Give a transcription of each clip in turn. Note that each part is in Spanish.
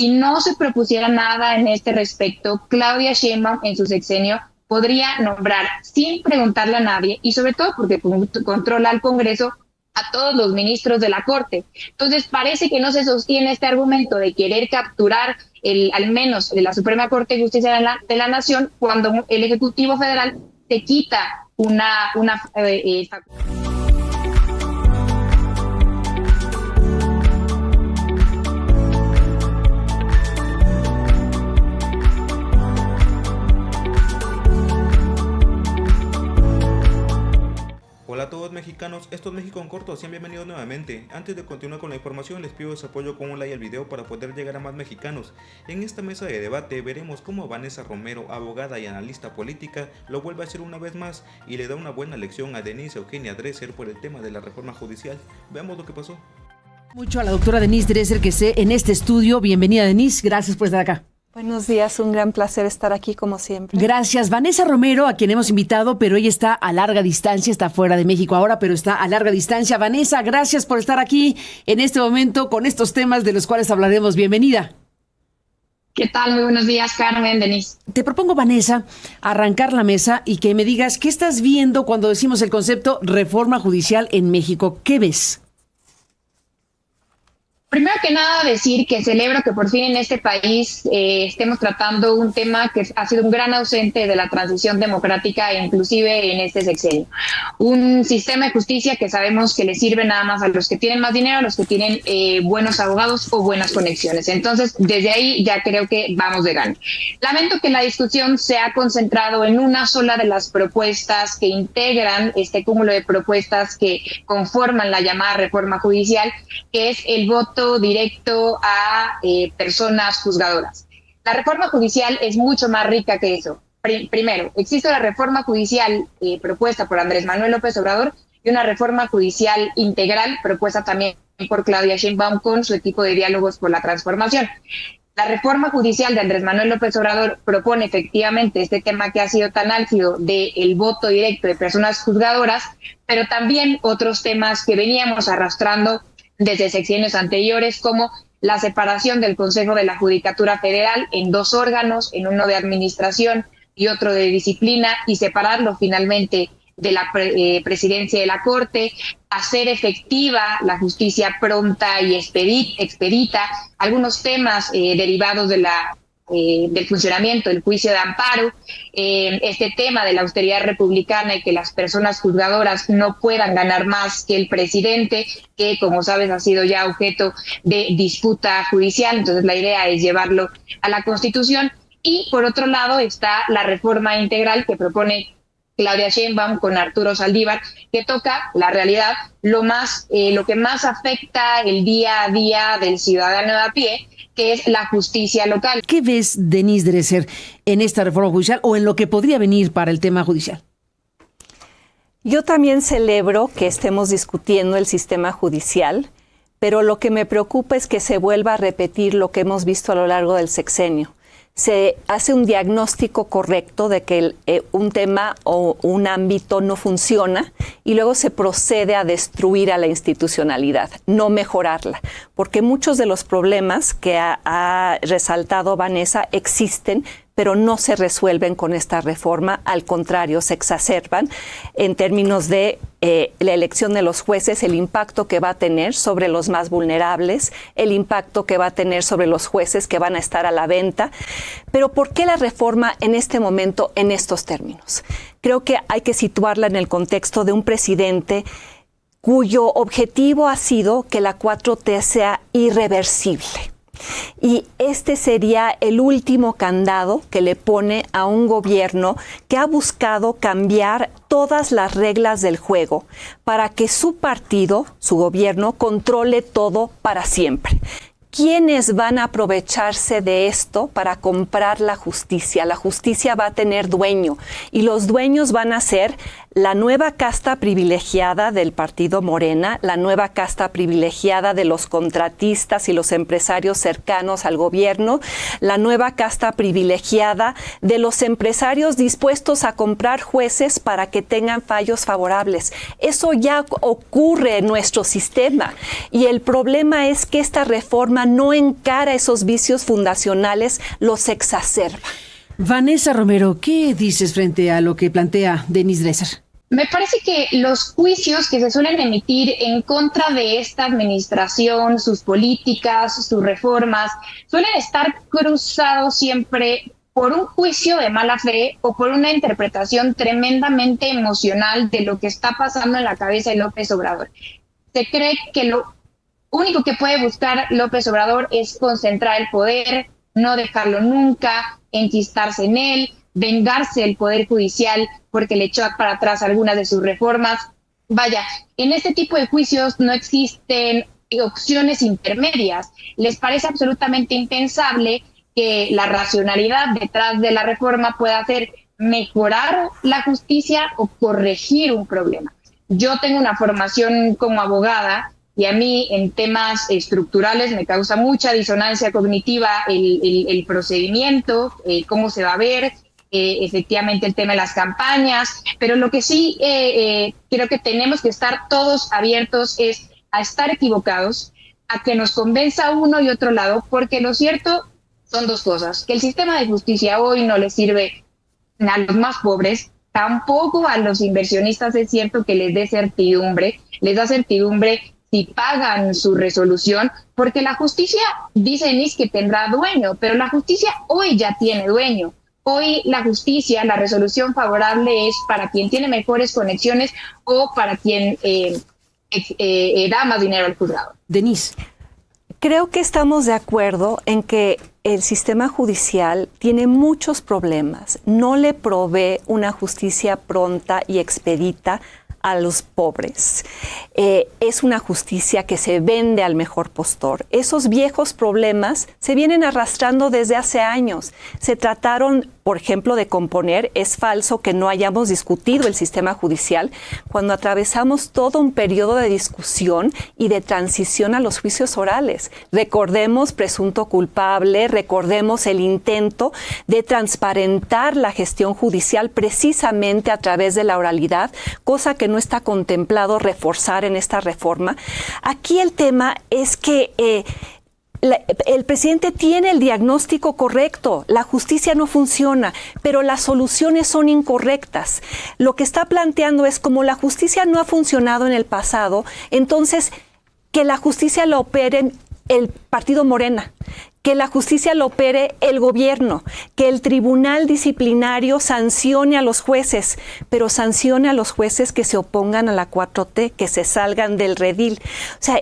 si no se propusiera nada en este respecto, Claudia Sheinbaum en su sexenio podría nombrar sin preguntarle a nadie y sobre todo porque controla al Congreso a todos los ministros de la Corte. Entonces parece que no se sostiene este argumento de querer capturar al menos de la Suprema Corte de Justicia de la Nación cuando el Ejecutivo Federal te quita una Hola a todos mexicanos, esto es México en corto, sean bienvenidos nuevamente. Antes de continuar con la información les pido su apoyo con un like al video para poder llegar a más mexicanos. En esta mesa de debate veremos cómo Vanessa Romero, abogada y analista política, lo vuelve a hacer una vez más y le da una buena lección a Denise Eugenia Dresser por el tema de la reforma judicial. Veamos lo que pasó. Mucho a la doctora Denise Dresser que esté en este estudio. Bienvenida Denise, gracias por estar acá. Buenos días, un gran placer estar aquí como siempre. Gracias. Vanessa Romero, a quien hemos invitado, pero ella está a larga distancia, está fuera de México ahora, pero está a larga distancia. Vanessa, gracias por estar aquí en este momento con estos temas de los cuales hablaremos. Bienvenida. ¿Qué tal? Muy buenos días, Carmen, Denise. Te propongo, Vanessa, arrancar la mesa y que me digas qué estás viendo cuando decimos el concepto reforma judicial en México. ¿Qué ves? Primero que nada decir que celebro que por fin en este país estemos tratando un tema que ha sido un gran ausente de la transición democrática e inclusive en este sexenio. Un sistema de justicia que sabemos que le sirve nada más a los que tienen más dinero, a los que tienen buenos abogados o buenas conexiones. Entonces, desde ahí ya creo que vamos de gana. Lamento que la discusión se ha concentrado en una sola de las propuestas que integran este cúmulo de propuestas que conforman la llamada reforma judicial, que es el voto directo a personas juzgadoras. La reforma judicial es mucho más rica que eso. Primero, existe la reforma judicial propuesta por Andrés Manuel López Obrador y una reforma judicial integral propuesta también por Claudia Sheinbaum con su equipo de diálogos por la transformación. La reforma judicial de Andrés Manuel López Obrador propone efectivamente este tema que ha sido tan álgido del voto directo de personas juzgadoras, pero también otros temas que veníamos arrastrando desde sexenios anteriores, como la separación del Consejo de la Judicatura Federal en dos órganos, en uno de administración y otro de disciplina, y separarlo finalmente de la presidencia de la Corte, hacer efectiva la justicia pronta y expedita, algunos temas derivados de del funcionamiento del juicio de amparo, este tema de la austeridad republicana y que las personas juzgadoras no puedan ganar más que el presidente, que como sabes ha sido ya objeto de disputa judicial. Entonces la idea es llevarlo a la Constitución. Y por otro lado está la reforma integral que propone Claudia Sheinbaum con Arturo Saldívar, que toca la realidad, lo que más afecta el día a día del ciudadano de a pie, que es la justicia local. ¿Qué ves, Denise Dresser, en esta reforma judicial o en lo que podría venir para el tema judicial? Yo también celebro que estemos discutiendo el sistema judicial, pero lo que me preocupa es que se vuelva a repetir lo que hemos visto a lo largo del sexenio. Se hace un diagnóstico correcto de que un tema o un ámbito no funciona y luego se procede a destruir a la institucionalidad, no mejorarla, porque muchos de los problemas que ha resaltado Vanessa existen, pero no se resuelven con esta reforma, al contrario, se exacerban en términos de la elección de los jueces, el impacto que va a tener sobre los más vulnerables, el impacto que va a tener sobre los jueces que van a estar a la venta. Pero ¿por qué la reforma en este momento en estos términos? Creo que hay que situarla en el contexto de un presidente cuyo objetivo ha sido que la 4T sea irreversible. Y este sería el último candado que le pone a un gobierno que ha buscado cambiar todas las reglas del juego para que su partido, su gobierno, controle todo para siempre. ¿Quiénes van a aprovecharse de esto para comprar la justicia? La justicia va a tener dueño y los dueños van a ser la nueva casta privilegiada del partido Morena, la nueva casta privilegiada de los contratistas y los empresarios cercanos al gobierno, la nueva casta privilegiada de los empresarios dispuestos a comprar jueces para que tengan fallos favorables. Eso ya ocurre en nuestro sistema y el problema es que esta reforma no encara esos vicios fundacionales, los exacerba. Vanessa Romero, ¿qué dices frente a lo que plantea Denise Dresser? Me parece que los juicios que se suelen emitir en contra de esta administración, sus políticas, sus reformas, suelen estar cruzados siempre por un juicio de mala fe o por una interpretación tremendamente emocional de lo que está pasando en la cabeza de López Obrador. Se cree que lo único que puede buscar López Obrador es concentrar el poder, no dejarlo nunca, enquistarse en él, vengarse del Poder Judicial porque le echó para atrás algunas de sus reformas. Vaya, en este tipo de juicios no existen opciones intermedias. Les parece absolutamente impensable que la racionalidad detrás de la reforma pueda hacer mejorar la justicia o corregir un problema. Yo tengo una formación como abogada y a mí en temas estructurales me causa mucha disonancia cognitiva el procedimiento, cómo se va a ver, efectivamente el tema de las campañas, pero lo que sí creo que tenemos que estar todos abiertos es a estar equivocados, a que nos convenza uno y otro lado, porque lo cierto son dos cosas, que el sistema de justicia hoy no le sirve a los más pobres, tampoco a los inversionistas es cierto que les dé certidumbre, les da certidumbre si pagan su resolución, porque la justicia, dice Denise, que tendrá dueño, pero la justicia hoy ya tiene dueño. Hoy la justicia, la resolución favorable es para quien tiene mejores conexiones o para quien da más dinero al juzgado. Denise. Creo que estamos de acuerdo en que el sistema judicial tiene muchos problemas. No le provee una justicia pronta y expedita a los pobres. Es una justicia que se vende al mejor postor. Esos viejos problemas se vienen arrastrando desde hace años. Se trataron, por ejemplo, de componer. Es falso que no hayamos discutido el sistema judicial cuando atravesamos todo un periodo de discusión y de transición a los juicios orales. Recordemos presunto culpable, recordemos el intento de transparentar la gestión judicial precisamente a través de la oralidad, cosa que no está contemplado reforzar en esta reforma. Aquí el tema es que el presidente tiene el diagnóstico correcto, la justicia no funciona, pero las soluciones son incorrectas. Lo que está planteando es como la justicia no ha funcionado en el pasado, entonces que la justicia la opere el partido Morena, que la justicia lo opere el gobierno, que el tribunal disciplinario sancione a los jueces, pero sancione a los jueces que se opongan a la 4T, que se salgan del redil. O sea,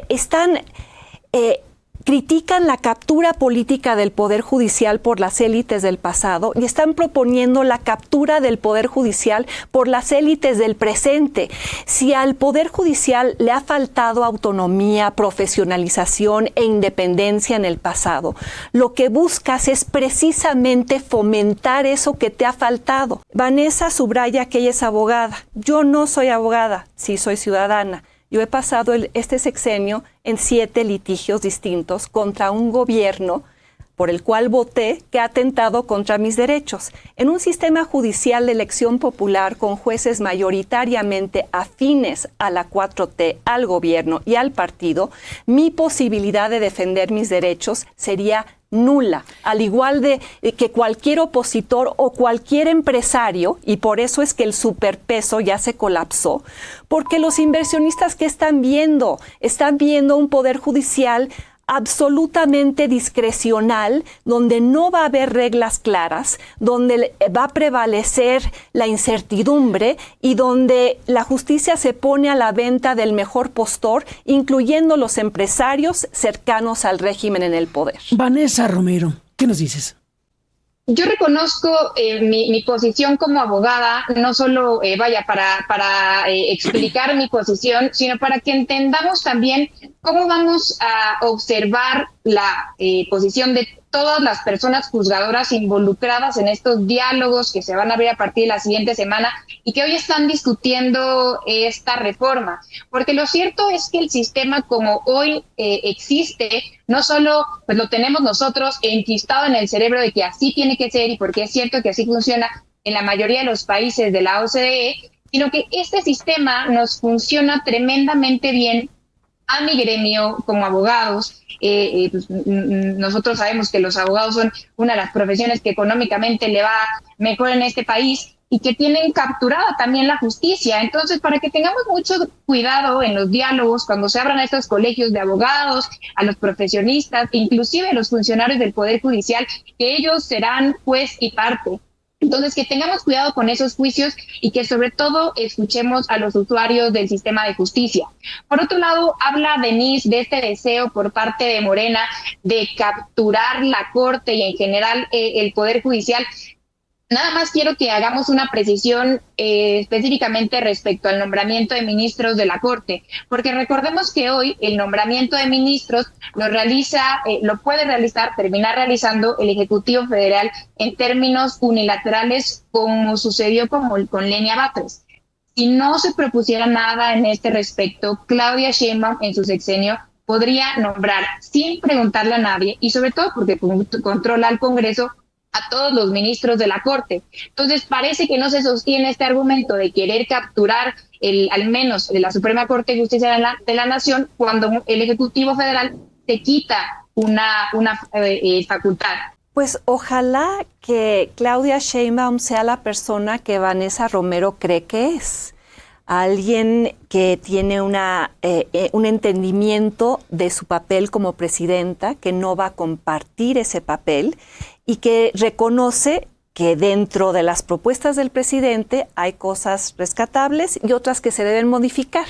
critican la captura política del Poder Judicial por las élites del pasado y están proponiendo la captura del Poder Judicial por las élites del presente. Si al Poder Judicial le ha faltado autonomía, profesionalización e independencia en el pasado, lo que buscas es precisamente fomentar eso que te ha faltado. Vanessa subraya que ella es abogada. Yo no soy abogada, sí soy ciudadana. Yo he pasado este sexenio en 7 litigios distintos contra un gobierno por el cual voté que ha atentado contra mis derechos. En un sistema judicial de elección popular con jueces mayoritariamente afines a la 4T, al gobierno y al partido, mi posibilidad de defender mis derechos sería nula, al igual de que cualquier opositor o cualquier empresario, y por eso es que el superpeso ya se colapsó, porque los inversionistas que están viendo un poder judicial absolutamente discrecional, donde no va a haber reglas claras, donde va a prevalecer la incertidumbre y donde la justicia se pone a la venta del mejor postor, incluyendo los empresarios cercanos al régimen en el poder. Vanessa Romero, ¿qué nos dices? Yo reconozco mi posición como abogada, no solo para explicar mi posición, sino para que entendamos también cómo vamos a observar la posición de todas las personas juzgadoras involucradas en estos diálogos que se van a abrir a partir de la siguiente semana y que hoy están discutiendo esta reforma. Porque lo cierto es que el sistema como hoy existe, no solo pues lo tenemos nosotros enquistado en el cerebro de que así tiene que ser y porque es cierto que así funciona en la mayoría de los países de la OCDE, sino que este sistema nos funciona tremendamente bien a mi gremio como abogados. Pues, nosotros sabemos que los abogados son una de las profesiones que económicamente le va mejor en este país y que tienen capturada también la justicia. Entonces, para que tengamos mucho cuidado en los diálogos, cuando se abran a estos colegios de abogados, a los profesionistas, inclusive a los funcionarios del Poder Judicial, que ellos serán juez y parte. Entonces, que tengamos cuidado con esos juicios y que sobre todo escuchemos a los usuarios del sistema de justicia. Por otro lado, habla Denise de este deseo por parte de Morena de capturar la Corte y en general el Poder Judicial. Nada más quiero que hagamos una precisión específicamente respecto al nombramiento de ministros de la Corte, porque recordemos que hoy el nombramiento de ministros lo puede terminar realizando el Ejecutivo Federal en términos unilaterales, como sucedió con Lenia Batres. Si no se propusiera nada en este respecto, Claudia Sheinbaum en su sexenio podría nombrar sin preguntarle a nadie y sobre todo porque controla al Congreso a todos los ministros de la Corte. Entonces parece que no se sostiene este argumento de querer capturar al menos de la Suprema Corte de Justicia de la Nación cuando el Ejecutivo Federal te quita una facultad. Pues ojalá que Claudia Sheinbaum sea la persona que Vanessa Romero cree que es. Alguien que tiene un entendimiento de su papel como presidenta, que no va a compartir ese papel y que reconoce que dentro de las propuestas del presidente hay cosas rescatables y otras que se deben modificar.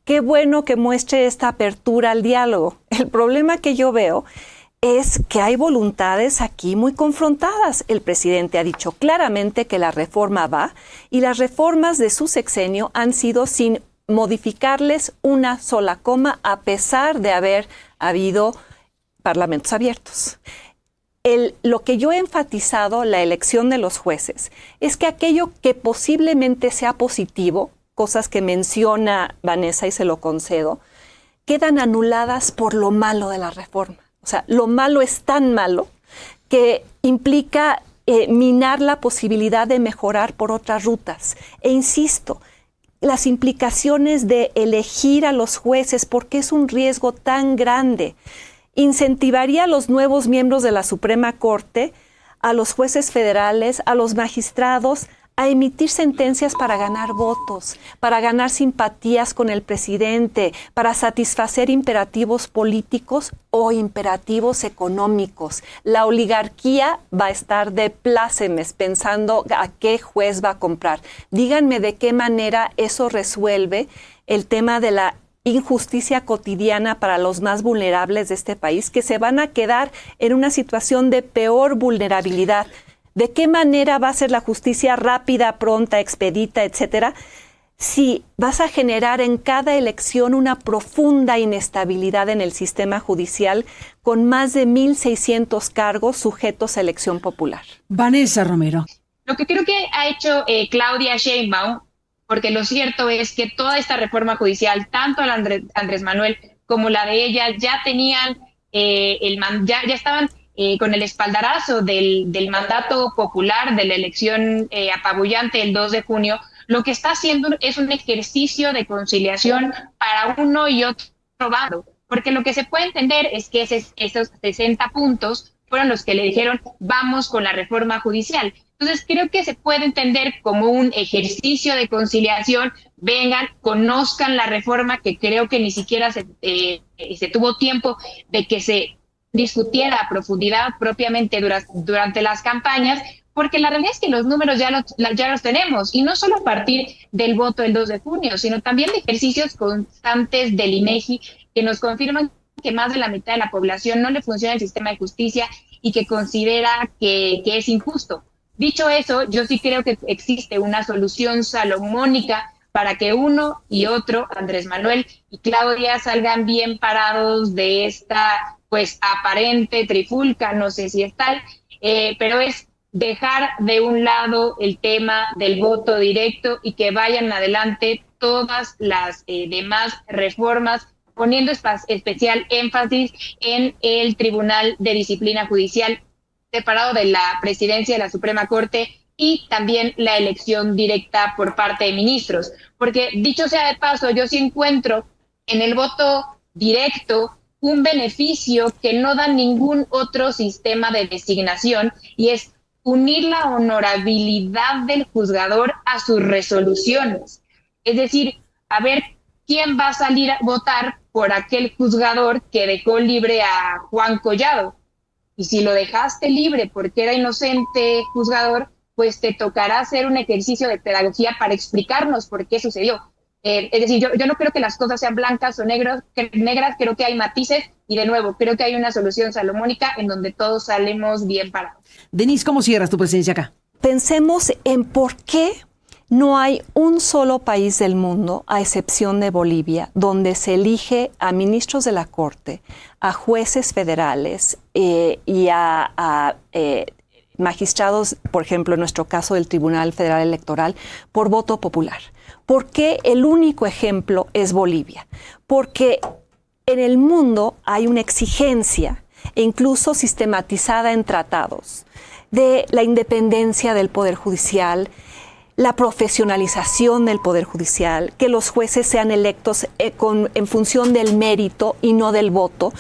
Qué bueno que muestre esta apertura al diálogo. El problema que yo veo es que hay voluntades aquí muy confrontadas. El presidente ha dicho claramente que la reforma va y las reformas de su sexenio han sido sin modificarles una sola coma a pesar de haber habido parlamentos abiertos. Lo que yo he enfatizado, la elección de los jueces, es que aquello que posiblemente sea positivo, cosas que menciona Vanessa y se lo concedo, quedan anuladas por lo malo de la reforma. O sea, lo malo es tan malo que implica minar la posibilidad de mejorar por otras rutas. E insisto, las implicaciones de elegir a los jueces, porque es un riesgo tan grande, incentivaría a los nuevos miembros de la Suprema Corte, a los jueces federales, a los magistrados, a emitir sentencias para ganar votos, para ganar simpatías con el presidente, para satisfacer imperativos políticos o imperativos económicos. La oligarquía va a estar de plácemes pensando a qué juez va a comprar. Díganme de qué manera eso resuelve el tema de la injusticia cotidiana para los más vulnerables de este país, que se van a quedar en una situación de peor vulnerabilidad. ¿De qué manera va a ser la justicia rápida, pronta, expedita, etcétera? Si vas a generar en cada elección una profunda inestabilidad en el sistema judicial con más de 1,600 cargos sujetos a elección popular. Vanessa Romero. Lo que creo que ha hecho Claudia Sheinbaum, porque lo cierto es que toda esta reforma judicial, tanto la Andrés Manuel como la de ella, ya tenían ya estaban con el espaldarazo del mandato popular, de la elección apabullante el 2 de junio, lo que está haciendo es un ejercicio de conciliación para uno y otro bando, porque lo que se puede entender es que esos 60 puntos fueron los que le dijeron vamos con la reforma judicial. Entonces creo que se puede entender como un ejercicio de conciliación, vengan, conozcan la reforma, que creo que ni siquiera se tuvo tiempo de que se discutiera a profundidad propiamente durante las campañas, porque la realidad es que los números ya los tenemos, y no solo a partir del voto del 2 de junio, sino también de ejercicios constantes del INEGI que nos confirman que más de la mitad de la población no le funciona el sistema de justicia y que considera que es injusto. Dicho eso, yo sí creo que existe una solución salomónica para que uno y otro, Andrés Manuel y Claudia, salgan bien parados de esta pues aparente, trifulca, no sé si es tal, pero es dejar de un lado el tema del voto directo y que vayan adelante todas las demás reformas, poniendo especial énfasis en el Tribunal de Disciplina Judicial, separado de la presidencia de la Suprema Corte, y también la elección directa por parte de ministros. Porque, dicho sea de paso, yo sí encuentro en el voto directo un beneficio que no da ningún otro sistema de designación, y es unir la honorabilidad del juzgador a sus resoluciones. Es decir, a ver quién va a salir a votar por aquel juzgador que dejó libre a Juan Collado. Y si lo dejaste libre porque era inocente juzgador, pues te tocará hacer un ejercicio de pedagogía para explicarnos por qué sucedió. Es decir, yo no creo que las cosas sean blancas o negras, creo que hay matices, y de nuevo, creo que hay una solución salomónica en donde todos salimos bien parados. Denise, ¿cómo cierras tu presencia acá? Pensemos en por qué no hay un solo país del mundo, a excepción de Bolivia, donde se elige a ministros de la Corte, a jueces federales y a magistrados, por ejemplo, en nuestro caso del Tribunal Federal Electoral, por voto popular. ¿Por qué el único ejemplo es Bolivia? Porque en el mundo hay una exigencia, e incluso sistematizada en tratados, de la independencia del Poder Judicial, la profesionalización del Poder Judicial, que los jueces sean electos en función del mérito y no del voto.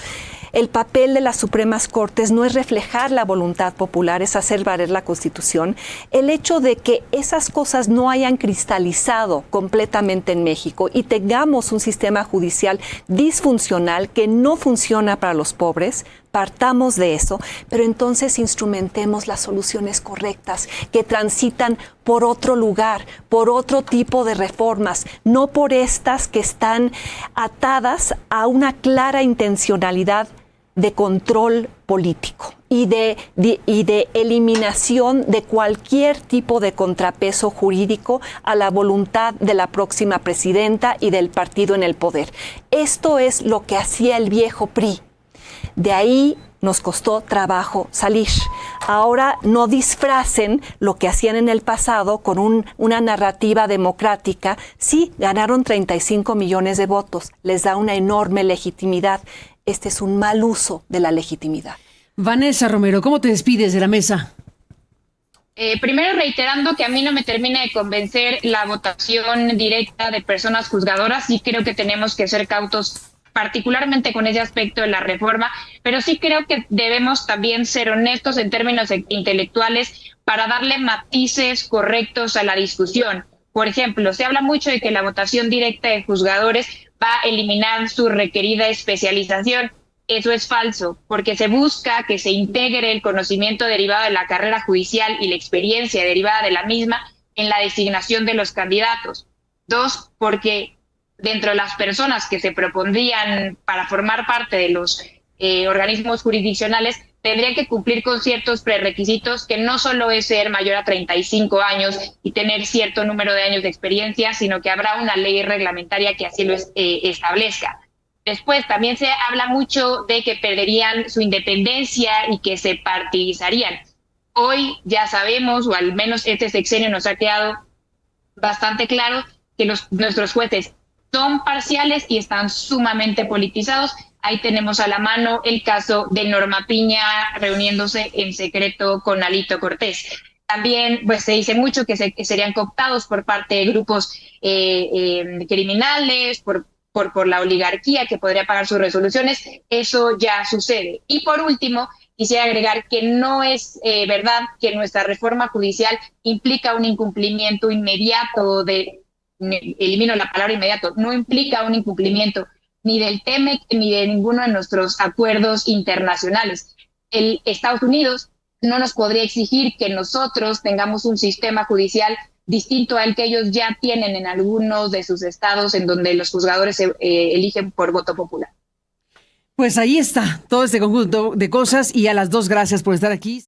El papel de las Supremas Cortes no es reflejar la voluntad popular, es hacer valer la Constitución. El hecho de que esas cosas no hayan cristalizado completamente en México y tengamos un sistema judicial disfuncional que no funciona para los pobres, partamos de eso, pero entonces instrumentemos las soluciones correctas que transitan por otro lugar, por otro tipo de reformas, no por estas que están atadas a una clara intencionalidad de control político y de eliminación de cualquier tipo de contrapeso jurídico a la voluntad de la próxima presidenta y del partido en el poder. Esto es lo que hacía el viejo PRI. De ahí nos costó trabajo salir. Ahora no disfracen lo que hacían en el pasado con una narrativa democrática. Sí, ganaron 35 millones de votos, les da una enorme legitimidad. Este es un mal uso de la legitimidad. Vanessa Romero, ¿cómo te despides de la mesa? Primero reiterando que a mí no me termina de convencer la votación directa de personas juzgadoras. Sí creo que tenemos que ser cautos, particularmente con ese aspecto de la reforma, pero sí creo que debemos también ser honestos en términos intelectuales para darle matices correctos a la discusión. Por ejemplo, se habla mucho de que la votación directa de juzgadores va a eliminar su requerida especialización. Eso es falso, porque se busca que se integre el conocimiento derivado de la carrera judicial y la experiencia derivada de la misma en la designación de los candidatos. 2, porque dentro de las personas que se propondrían para formar parte de los organismos jurisdiccionales, tendrían que cumplir con ciertos prerequisitos, que no solo es ser mayor a 35 años y tener cierto número de años de experiencia, sino que habrá una ley reglamentaria que así lo establezca. Después también se habla mucho de que perderían su independencia y que se partidizarían. Hoy ya sabemos, o al menos este sexenio nos ha quedado bastante claro, que nuestros jueces son parciales y están sumamente politizados. Ahí tenemos a la mano el caso de Norma Piña reuniéndose en secreto con Alito Cortés. También pues se dice mucho que serían cooptados por parte de grupos criminales, por la oligarquía que podría pagar sus resoluciones. Eso ya sucede. Y por último, quisiera agregar que no es verdad que nuestra reforma judicial implica un incumplimiento inmediato elimino la palabra inmediato, no implica un incumplimiento ni del TEMEC ni de ninguno de nuestros acuerdos internacionales. El Estados Unidos no nos podría exigir que nosotros tengamos un sistema judicial distinto al que ellos ya tienen en algunos de sus estados, en donde los juzgadores se eligen por voto popular. Pues ahí está todo este conjunto de cosas, y a las dos gracias por estar aquí.